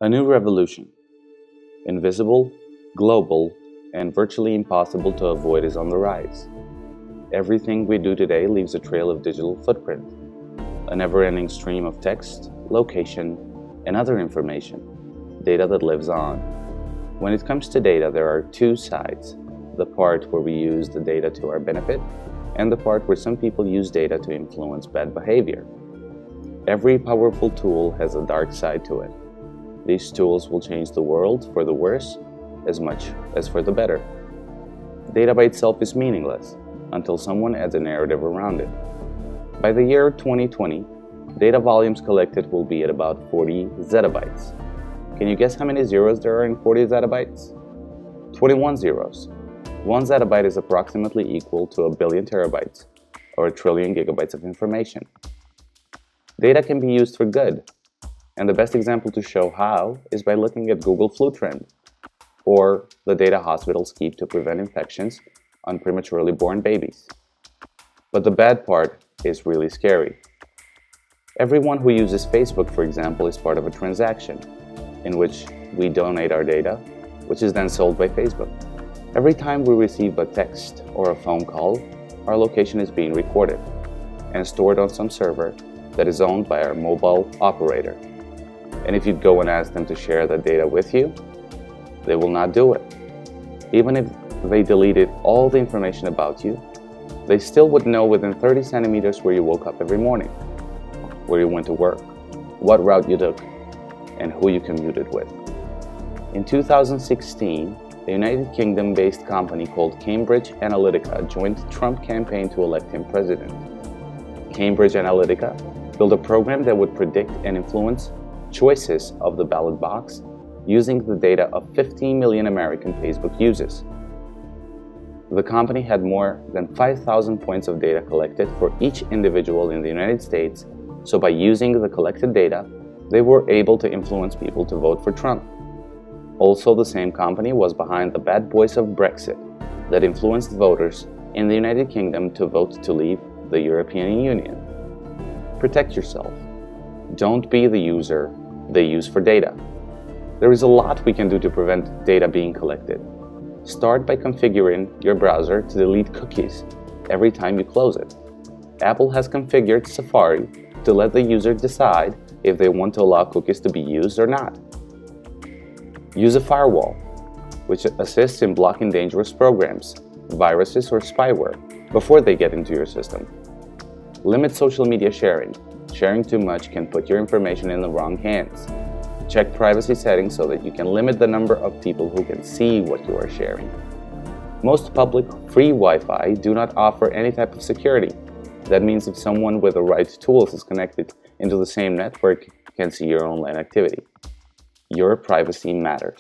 A new revolution, invisible, global, and virtually impossible to avoid, is on the rise. Everything we do today leaves a trail of digital footprint, a never-ending stream of text, location, and other information, data that lives on. When it comes to data, there are two sides: the part where we use the data to our benefit, and the part where some people use data to influence bad behavior. Every powerful tool has a dark side to it. These tools will change the world for the worse as much as for the better. Data by itself is meaningless until someone adds a narrative around it. By the year 2020, data volumes collected will be at about 40 zettabytes. Can you guess how many zeros there are in 40 zettabytes? 21 zeros. 1 zettabyte is approximately equal to a billion terabytes, or a trillion gigabytes of information. Data can be used for good, and the best example to show how is by looking at Google flu trend, or the data hospitals keep to prevent infections on prematurely born babies. But the bad part is really scary. Everyone who uses Facebook, for example, is part of a transaction in which we donate our data, which is then sold by Facebook. Every time we receive a text or a phone call, our location is being recorded and stored on some server that is owned by our mobile operator. And if you go and ask them to share that data with you, they will not do it. Even if they deleted all the information about you, they still would know within 30 centimeters where you woke up every morning, where you went to work, what route you took, and who you commuted with. In 2016, a United Kingdom-based company called Cambridge Analytica joined the Trump campaign to elect him president. Cambridge Analytica built a program that would predict and influence choices of the ballot box using the data of 15 million American Facebook users. The company had more than 5,000 points of data collected for each individual in the United States, so by using the collected data, they were able to influence people to vote for Trump. Also, the same company was behind the bad boys of Brexit that influenced voters in the United Kingdom to vote to leave the European Union. Protect yourself. Don't be the user they use for data. There is a lot we can do to prevent data being collected. Start by configuring your browser to delete cookies every time you close it. Apple has configured Safari to let the user decide if they want to allow cookies to be used or not. Use a firewall, which assists in blocking dangerous programs, viruses, or spyware before they get into your system. Limit social media sharing. Sharing too much can put your information in the wrong hands. Check privacy settings so that you can limit the number of people who can see what you are sharing. Most public free Wi-Fi do not offer any type of security. That means if someone with the right tools is connected into the same network, can see your online activity. Your privacy matters.